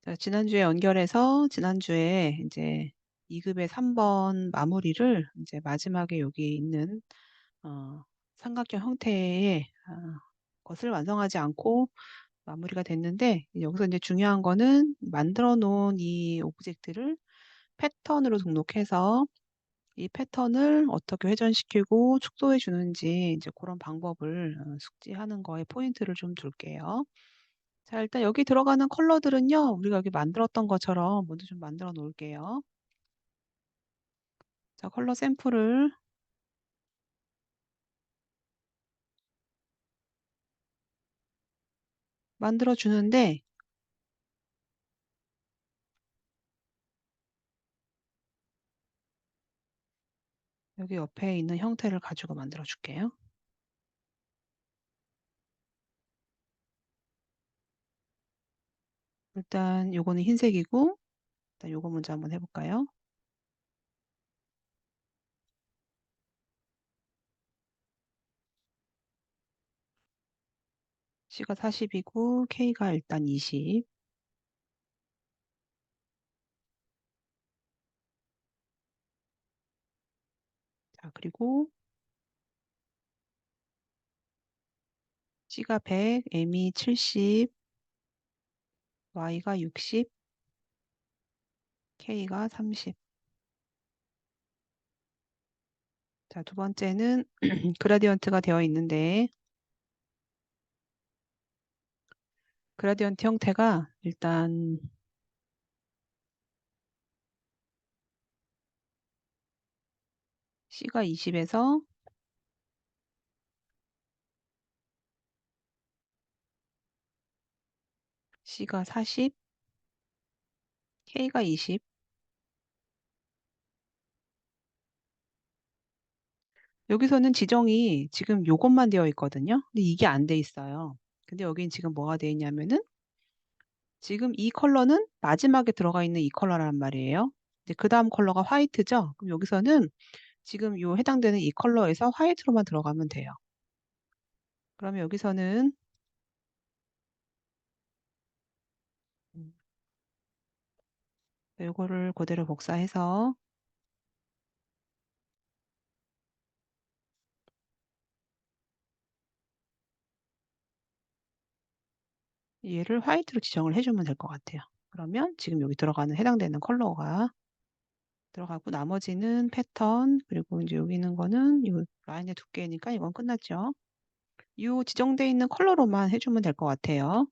자, 지난주에 연결해서 지난주에 이제 2급의 3번 마무리를 이제 마지막에 여기 있는 삼각형 형태의 것을 완성하지 않고 마무리가 됐는데 여기서 이제 중요한 거는 만들어 놓은 이 오브젝트를 패턴으로 등록해서 이 패턴을 어떻게 회전시키고 축소해 주는지 이제 그런 방법을 숙지하는 거에 포인트를 좀 둘게요. 자, 일단 여기 들어가는 컬러들은요, 우리가 여기 만들었던 것처럼 먼저 좀 만들어 놓을게요. 자, 컬러 샘플을 만들어 주는데, 여기 옆에 있는 형태를 가지고 만들어 줄게요. 일단 요거는 흰색이고, 일단 요거 먼저 한번 해볼까요? C가 40이고, K가 일단 20. 자, 그리고 C가 100, M이 70, Y가 60, K가 30. 자, 두 번째는 그라디언트가 되어 있는데, 그라디언트 형태가 일단 C가 20에서 C가 40, K가 20. 여기서는 지정이 지금 요것만 되어 있거든요. 근데 이게 안 돼 있어요. 근데 여긴 지금 뭐가 되어 있냐면은 지금 이 컬러는 마지막에 들어가 있는 이 컬러란 말이에요. 이제 그 다음 컬러가 화이트죠. 그럼 여기서는 지금 요 해당되는 이 컬러에서 화이트로만 들어가면 돼요. 그러면 여기서는 음, 요거를 그대로 복사해서 얘를 화이트로 지정을 해주면 될 것 같아요. 그러면 지금 여기 들어가는 해당되는 컬러가 들어가고 나머지는 패턴 그리고 이제 여기 있는 거는 이 라인의 두께니까 이건 끝났죠. 이 지정되어 있는 컬러로만 해주면 될 것 같아요.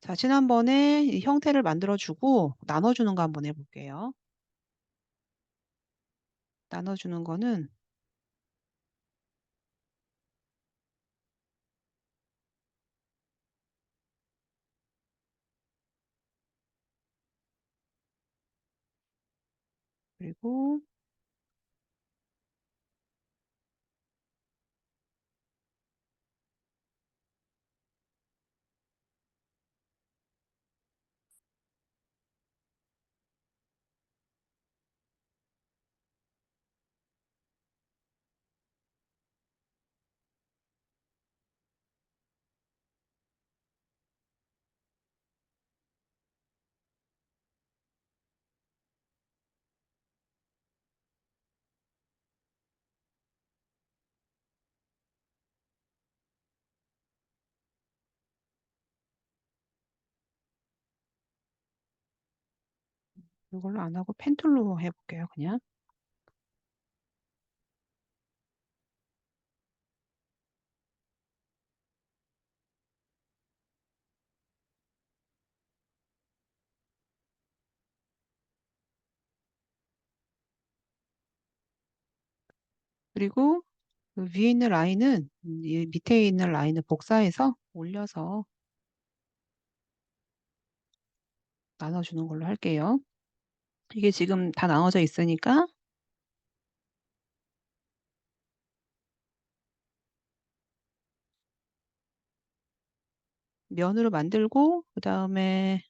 자, 지난번에 이 형태를 만들어주고 나눠주는 거 한번 해볼게요. 나눠주는 거는 그리고 이걸로 안 하고 펜툴로 해볼게요, 그냥. 그리고 그 위에 있는 라인은 이 밑에 있는 라인을 복사해서 올려서 나눠주는 걸로 할게요. 이게 지금 다 나눠져 있으니까 면으로 만들고 그 다음에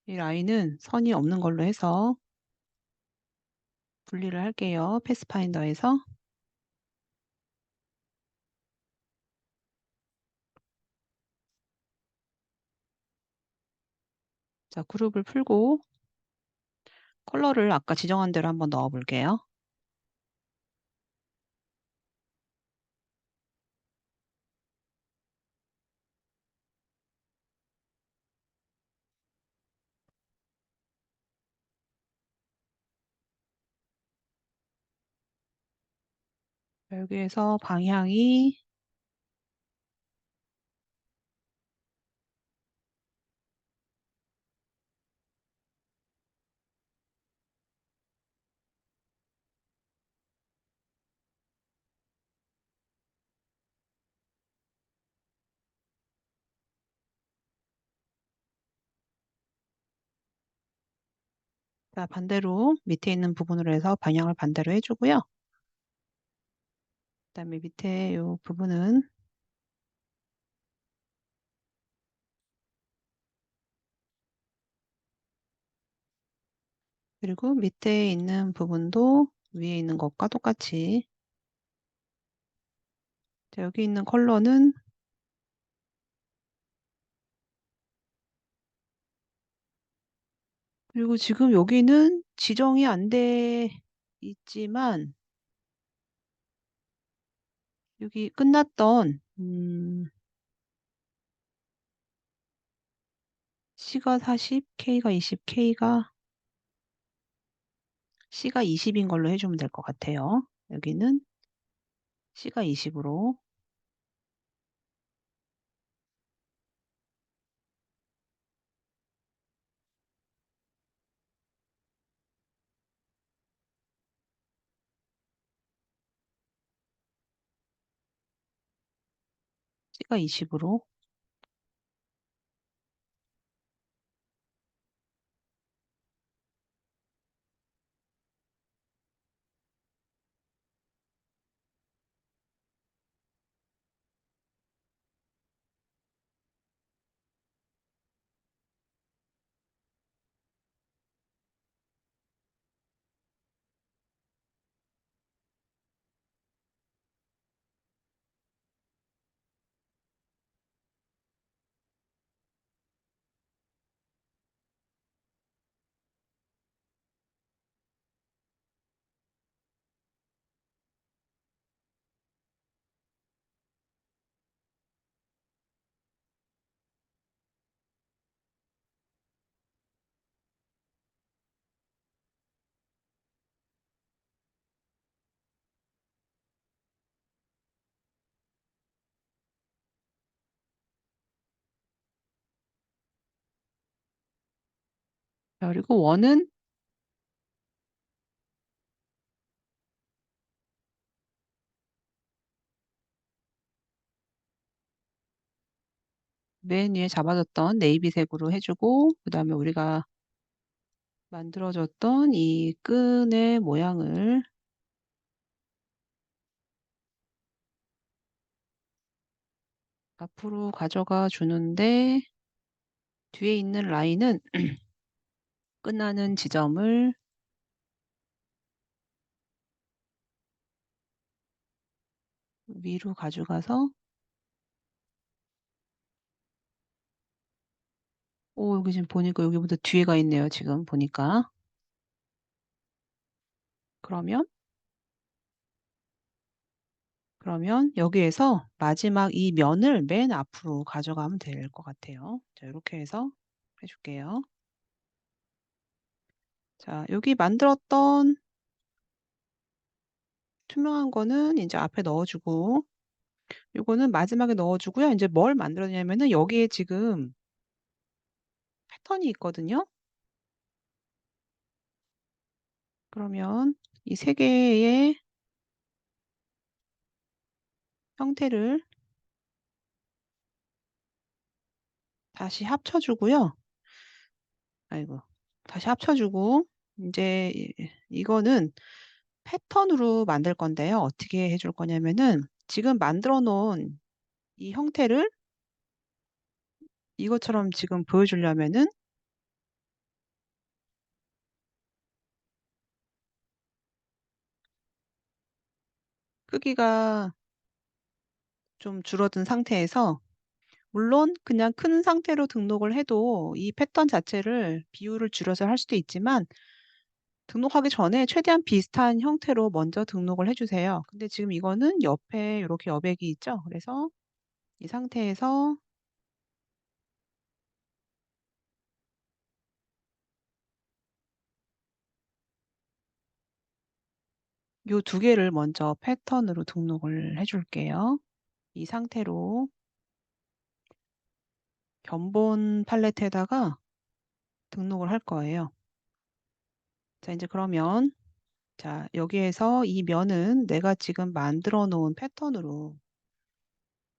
이 라인은 선이 없는 걸로 해서 분리를 할게요. 패스파인더에서. 자, 그룹을 풀고 컬러를 아까 지정한 대로 한번 넣어 볼게요. 여기에서 방향이 자, 반대로 밑에 있는 부분으로 해서 방향을 반대로 해주고요. 그다음에 밑에 이 부분은 그리고 밑에 있는 부분도 위에 있는 것과 똑같이 자, 여기 있는 컬러는 그리고 지금 여기는 지정이 안 돼 있지만 여기 끝났던 C가 40, K가 20, C가 20인 걸로 해주면 될 것 같아요. 여기는 C가 20으로 C가 20으로 그리고 원은 맨 위에 잡아줬던 네이비색으로 해주고 그 다음에 우리가 만들어줬던 이 끈의 모양을 앞으로 가져가 주는데 뒤에 있는 라인은 끝나는 지점을 위로 가져가서 오 여기 지금 보니까 여기보다 뒤에가 있네요. 지금 보니까 그러면 여기에서 마지막 이 면을 맨 앞으로 가져가면 될 것 같아요. 자, 이렇게 해서 해줄게요. 자, 여기 만들었던 투명한 거는 이제 앞에 넣어주고 요거는 마지막에 넣어주고요. 이제 뭘 만들었냐면은 여기에 지금 패턴이 있거든요. 그러면 이 세 개의 형태를 다시 합쳐주고요. 아이고, 다시 합쳐주고 이제 이거는 패턴으로 만들 건데요. 어떻게 해줄 거냐면은 지금 만들어 놓은 이 형태를 이것처럼 지금 보여주려면은 크기가 좀 줄어든 상태에서 물론 그냥 큰 상태로 등록을 해도 이 패턴 자체를 비율을 줄여서 할 수도 있지만 등록하기 전에 최대한 비슷한 형태로 먼저 등록을 해 주세요. 근데 지금 이거는 옆에 요렇게 여백이 있죠? 그래서 이 상태에서 요 두 개를 먼저 패턴으로 등록을 해 줄게요. 이 상태로 견본 팔레트에다가 등록을 할 거예요. 자, 인제 그러면 자, 여기에서 이 면은 내가 지금 만들어 놓은 패턴으로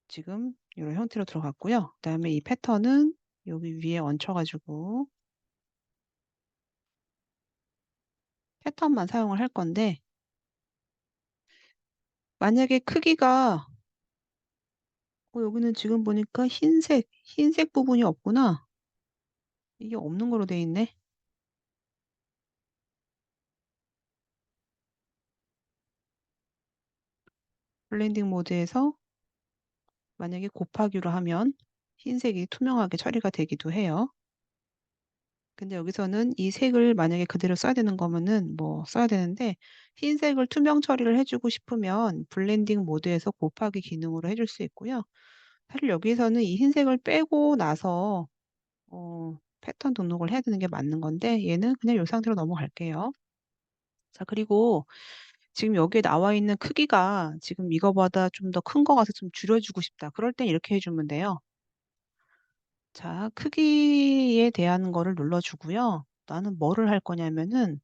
지금 요런 형태로 들어갔고요. 그다음에 이 패턴은 여기 위에 얹혀 가지고 패턴만 사용을 할 건데 만약에 크기가 여기는 지금 보니까 흰색 부분이 없구나. 이게 없는 걸로 돼 있네. 블렌딩 모드에서 만약에 곱하기로 하면 흰색이 투명하게 처리가 되기도 해요. 근데 여기서는 이 색을 만약에 그대로 써야 되는 거면은 뭐 써야 되는데 흰색을 투명 처리를 해 주고 싶으면 블렌딩 모드에서 곱하기 기능으로 해줄 수 있고요. 사실 여기서는 이 흰색을 빼고 나서 패턴 등록을 해야 되는 게 맞는 건데 얘는 그냥 요 상태로 넘어갈게요. 자, 그리고 지금 여기에 나와 있는 크기가 지금 이거보다 좀 더 큰 거 같아서 좀 줄여 주고 싶다. 그럴 땐 이렇게 해 주면 돼요. 자, 크기에 대한 거를 눌러 주고요. 나는 뭐를 할 거냐면은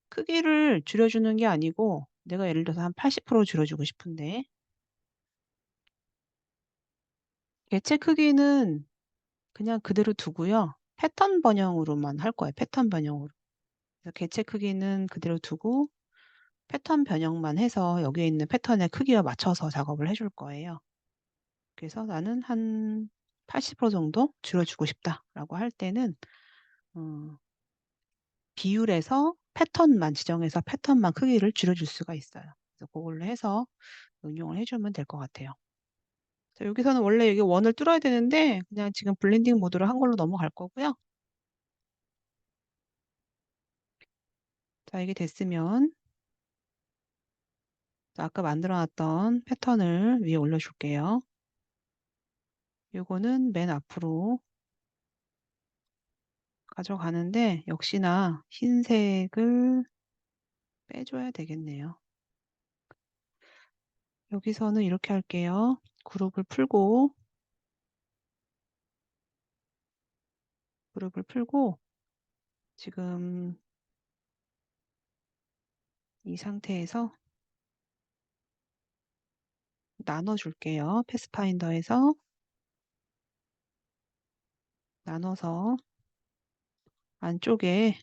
크기를 줄여 주는 게 아니고 내가 예를 들어서 한 80% 줄여 주고 싶은데 개체 크기는 그냥 그대로 두고요. 패턴 변형으로만 할 거예요, 패턴 변형으로. 그래서 개체 크기는 그대로 두고 패턴 변형만 해서 여기에 있는 패턴의 크기와 맞춰서 작업을 해줄 거예요. 그래서 '나는 한 80% 정도 줄여 주고 싶다.'라고 할 때는 어 비율에서 패턴만 지정해서 패턴만 크기를 줄여 줄 수가 있어요. 그래서 고걸로 해서 응용을 해 주면 될 것 같아요. 자, 여기서는 원래 여기 원을 뚫어야 되는데 그냥 지금 블렌딩 모드로 한 걸로 넘어갈 거고요. 자, 이게 됐으면 자, 아까 만들어 놨던 패턴을 위에 올려 줄게요. 요거는 맨 앞으로 가져가는데 역시나 흰색을 빼 줘야 되겠네요. 여기서는 이렇게 할게요. 그룹을 풀고 지금 이 상태에서 나눠 줄게요. 패스파인더에서 나눠서 안쪽에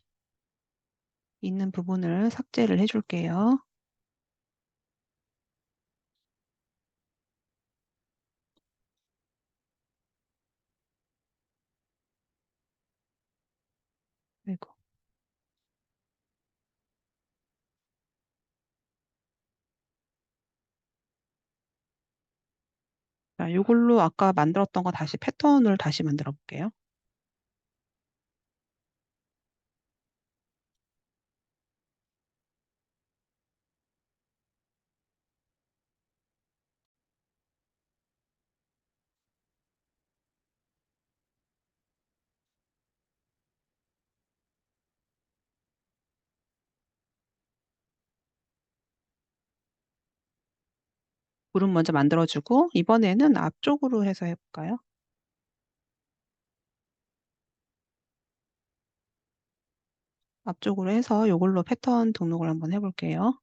있는 부분을 삭제를 해 줄게요. 아이고. 자, 요걸로 아까 만들었던 거 다시 패턴을 다시 만들어 볼게요. 그룹 먼저 만들어 주고 이번에는 앞쪽으로 해서 해 볼까요? 앞쪽으로 해서 요걸로 패턴 등록을 한번 해 볼게요.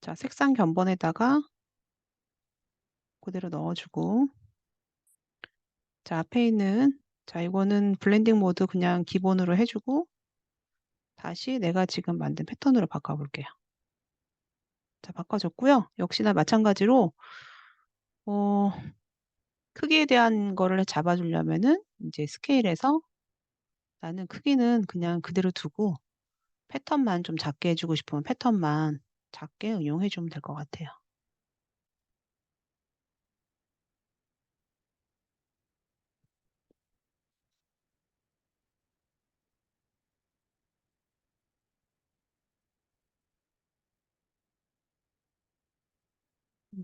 자, 색상 견본에다가 그대로 넣어 주고 자, 앞에 있는 자, 이거는 블렌딩 모드 그냥 기본으로 해 주고 다시 내가 지금 만든 패턴으로 바꿔 볼게요. 자, 바꿔 줬고요. 역시나 마찬가지로 어 크기에 대한 거를 잡아 주려면은 인제 스케일에서 나는 크기는 그냥 그대로 두고 패턴만 좀 작게 해 주고 싶으면 패턴만 작게 응용해 주면 될 것 같아요.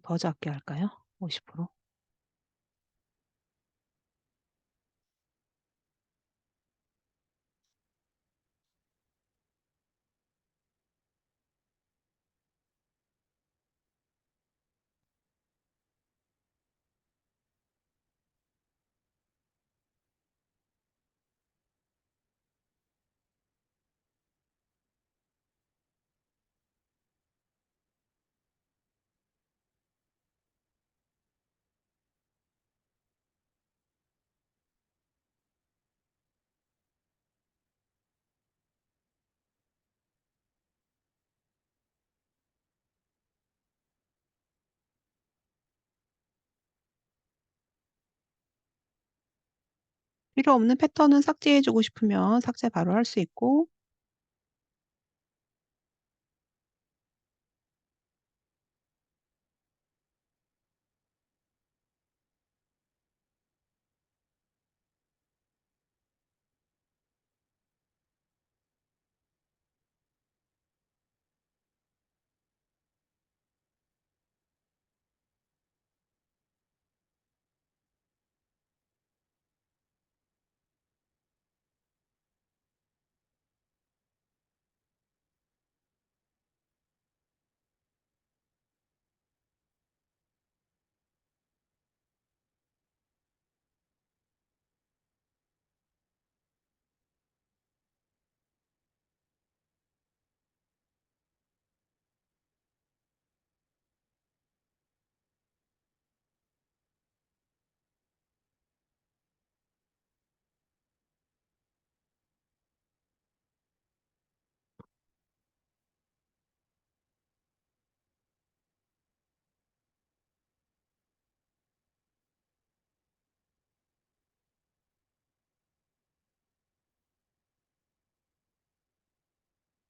더 작게 할까요? 50%? 필요 없는 패턴은 삭제해 주고 싶으면 삭제 바로 할 수 있고,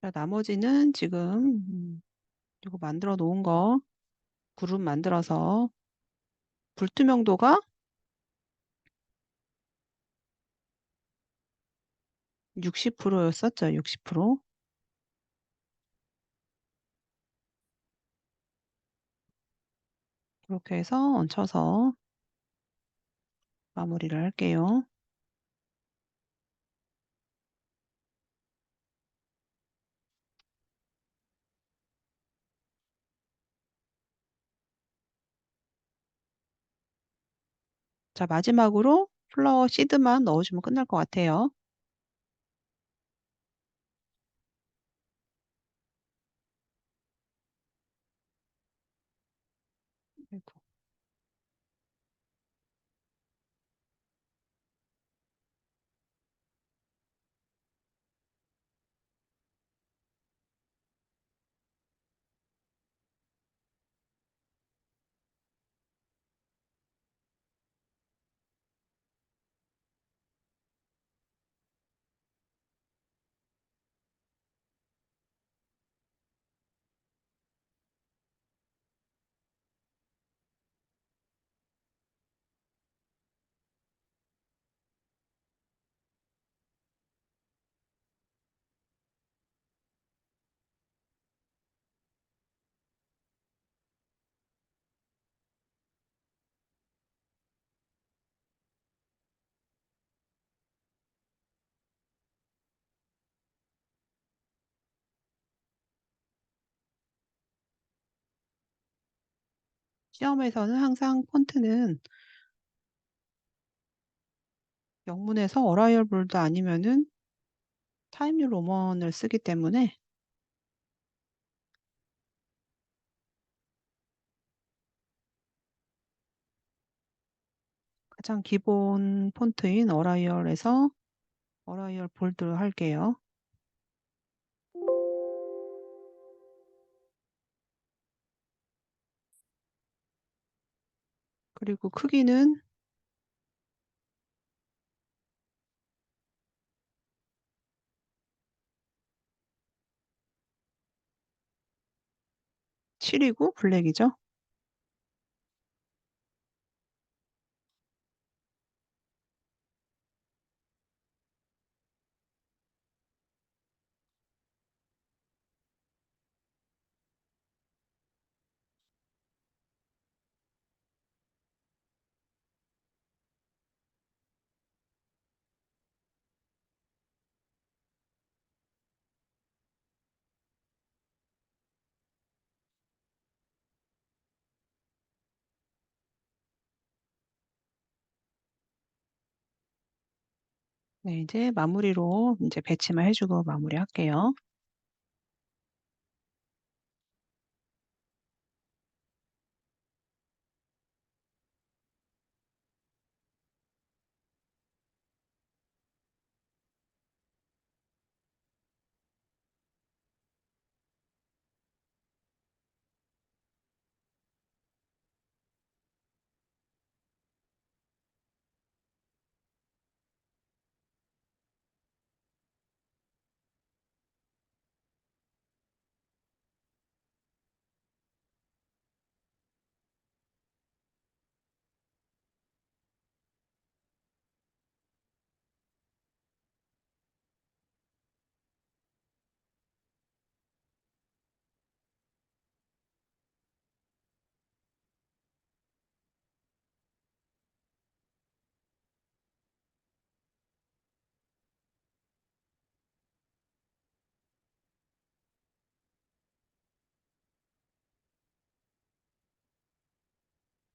자, 나머지는 지금 이거 만들어 놓은 거 그룹 만들어서 불투명도가 60%였었죠. 60%. 그렇게 해서 얹혀서 마무리를 할게요. 자, 마지막으로 플라워 시드만 넣어주면 끝날 것 같아요. 아이고. 시험에서는 항상 폰트는 영문에서 어라이얼 볼드 아니면은 타임뉴 로먼을 쓰기 때문에 가장 기본 폰트인 어라이얼에서 어라이얼 볼드로 할게요. 그리고 크기는 7이고 블랙이죠. 네, 이제 마무리로 이제 배치만 해주고 마무리할게요.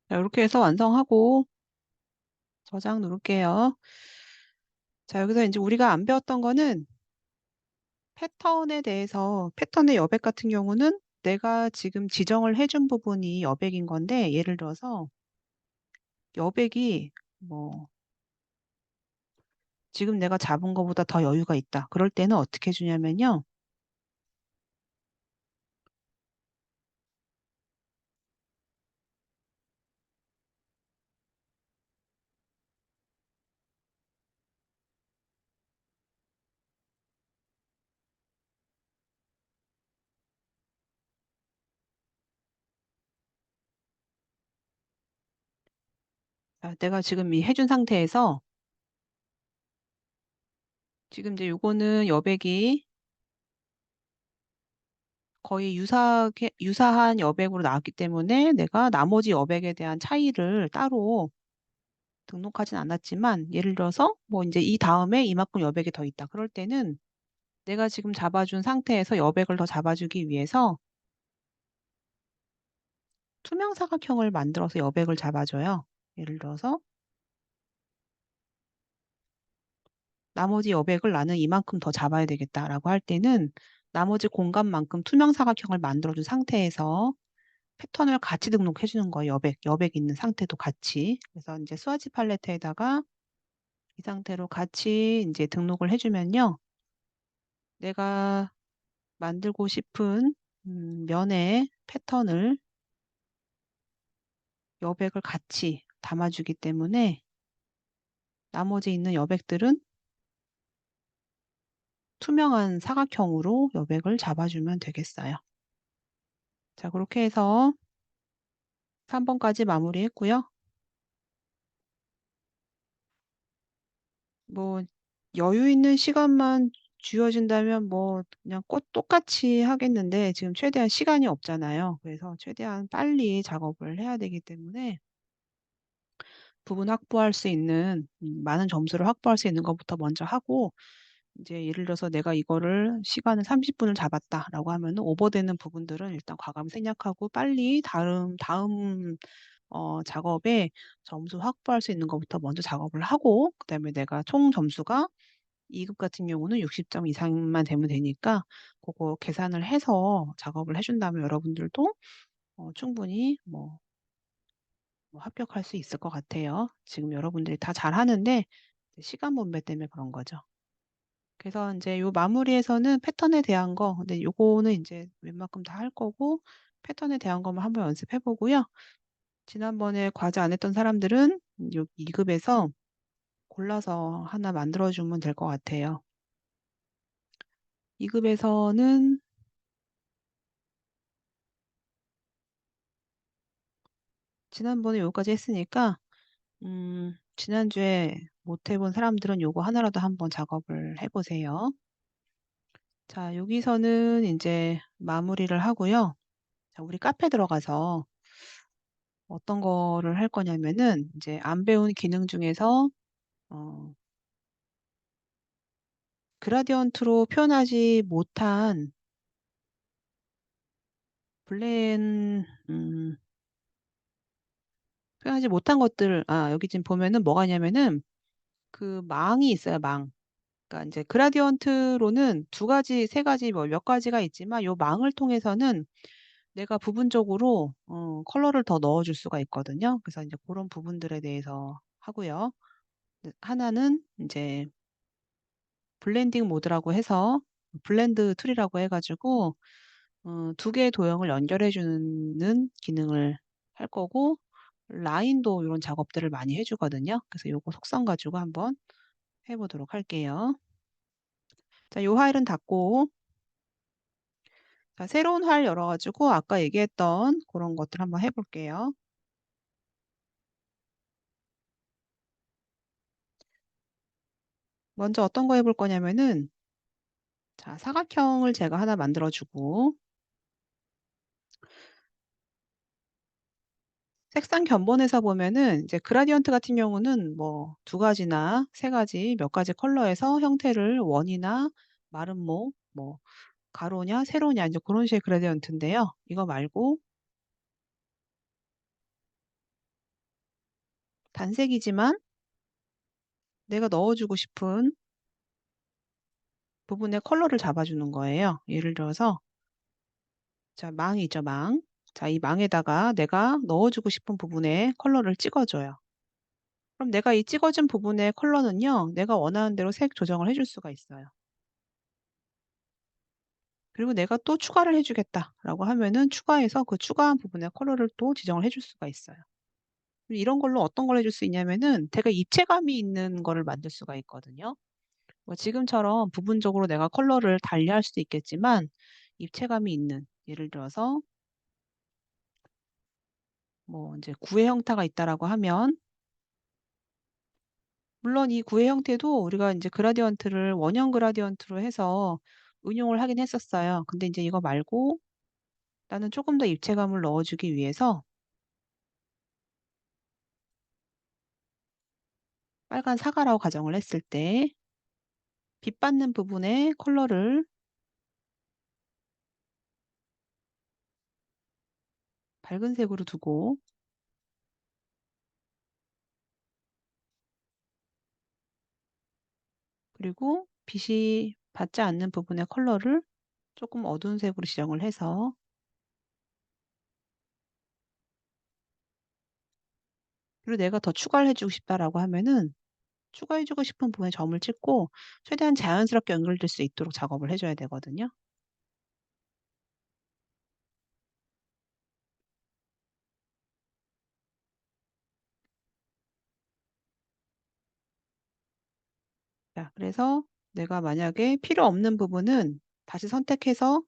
자, 이렇게 해서 완성하고 저장 누를게요. 자, 여기서 이제 우리가 안 배웠던 거는 패턴에 대해서, 패턴의 여백 같은 경우는 내가 지금 지정을 해준 부분이 여백인 건데, 예를 들어서 여백이 뭐 지금 내가 잡은 거보다 더 여유가 있다. 그럴 때는 어떻게 해주냐면요. 자, 내가 지금 이 해준 상태에서 지금 이제 요거는 여백이 거의 유사한 여백으로 나왔기 때문에 내가 나머지 여백에 대한 차이를 따로 등록하진 않았지만 예를 들어서 뭐 이제 이 다음에 이만큼 여백이 더 있다. 그럴 때는 내가 지금 잡아준 상태에서 여백을 더 잡아주기 위해서 투명 사각형을 만들어서 여백을 잡아줘요. 예를 들어서 나머지 여백을 나는 이만큼 더 잡아야 되겠다라고 할 때는 나머지 공간만큼 투명 사각형을 만들어준 상태에서 패턴을 같이 등록해 주는 거예요. 여백 있는 상태도 같이. 그래서 이제 스와치 팔레트에다가 이 상태로 같이 이제 등록을 해주면요. 내가 만들고 싶은 면의 패턴을 여백을 같이 담아주기 때문에 나머지 있는 여백들은 투명한 사각형으로 여백을 잡아주면 되겠어요. 자, 그렇게 해서 3번까지 마무리했고요. 뭐 여유 있는 시간만 주어진다면 뭐 그냥 똑같이 하겠는데 지금 최대한 시간이 없잖아요. 그래서 최대한 빨리 작업을 해야 되기 때문에 부분 확보할 수 있는 많은 점수를 확보할 수 있는 것부터 먼저 하고 이제 예를 들어서 내가 이거를 시간을 30분을 잡았다라고 하면은 오버되는 부분들은 일단 과감히 생략하고 빨리 다음 작업에 점수 확보할 수 있는 것부터 먼저 작업을 하고 그다음에 내가 총 점수가 2급 같은 경우는 60점 이상만 되면 되니까 그거 계산을 해서 작업을 해준다면 여러분들도 충분히 뭐 합격할 수 있을 것 같아요. 지금 여러분들이 다 잘하는데 시간 분배 때문에 그런 거죠. 그래서 이제 요 마무리에서는 패턴에 대한 거, 근데 요거는 이제 웬만큼 다 할 거고 패턴에 대한 것만 한번 연습해 보고요. 지난번에 과제 안 했던 사람들은 요 2급에서 골라서 하나 만들어주면 될 것 같아요. 2급에서는 지난번에 요거까지 했으니까, 지난주에 못 해본 사람들은 요거 하나라도 한번 작업을 해보세요. 자, 여기서는 이제 마무리를 하고요. 자, 우리 카페 들어가서 어떤 거를 할 거냐면은 이제 안 배운 기능 중에서 어, 그라디언트로 표현하지 못한 블렌 표현하지 못한 것들 여기 지금 보면은 뭐가 있냐면은 그 망이 있어요, 망. 그러니까 이제 그라디언트로는 두 가지, 세 가지 뭐 몇 가지가 있지만 요 망을 통해서는 내가 부분적으로 컬러를 더 넣어줄 수가 있거든요. 그래서 이제 그런 부분들에 대해서 하고요. 네, 하나는 이제 블렌딩 모드라고 해서 블렌드 툴이라고 해가지고 두 개의 도형을 연결해 주는 기능을 할 거고 라인도 이런 작업들을 많이 해주거든요. 그래서 요거 속성 가지고 한번 해보도록 할게요. 자, 요 파일은 닫고 자, 새로운 파일 열어가지고 아까 얘기했던 그런 것들 한번 해볼게요. 먼저 어떤 거 해볼 거냐면은 자, 사각형을 제가 하나 만들어주고 색상 견본에서 보면은 이제 그라디언트 같은 경우는 뭐 두 가지나 세 가지, 몇 가지 컬러에서 형태를 원이나 마름모, 뭐 가로냐, 세로냐 이제 그런 식의 그라디언트인데요. 이거 말고 단색이지만 내가 넣어주고 싶은 부분의 컬러를 잡아주는 거예요. 예를 들어서 자, 망이 있죠, 망. 자, 이 망에다가 내가 넣어주고 싶은 부분에 컬러를 찍어줘요. 그럼 내가 이 찍어준 부분의 컬러는요, 내가 원하는 대로 색 조정을 해줄 수가 있어요. 그리고 내가 또 추가를 해주겠다라고 하면은 추가해서 그 추가한 부분의 컬러를 또 지정을 해줄 수가 있어요. 이런 걸로 어떤 걸 해줄 수 있냐면은 되게 입체감이 있는 거를 만들 수가 있거든요. 뭐 지금처럼 부분적으로 내가 컬러를 달리할 수도 있겠지만 입체감이 있는 예를 들어서 뭐 이제 구의 형태가 있다라고 하면 물론 이 구의 형태도 우리가 이제 그라디언트를 원형 그라디언트로 해서 응용을 하긴 했었어요. 근데 이제 이거 말고 나는 조금 더 입체감을 넣어주기 위해서 빨간 사과라고 가정을 했을 때 빛 받는 부분의 컬러를 밝은 색으로 두고 그리고 빛이 받지 않는 부분의 컬러를 조금 어두운 색으로 지정을 해서 그리고 내가 더 추가를 해주고 싶다라고 하면은 추가해주고 싶은 부분에 점을 찍고 최대한 자연스럽게 연결될 수 있도록 작업을 해줘야 되거든요. 자, 그래서 내가 만약에 필요 없는 부분은 다시 선택해서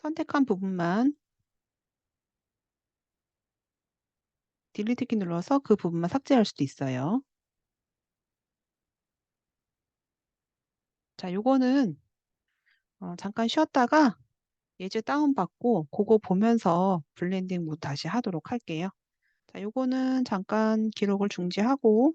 선택한 부분만 딜리트 키 눌러서 그 부분만 삭제할 수도 있어요. 자, 요거는 잠깐 쉬었다가 예제 다운받고 그거 보면서 블렌딩 모드 다시 하도록 할게요. 자, 요거는 잠깐 기록을 중지하고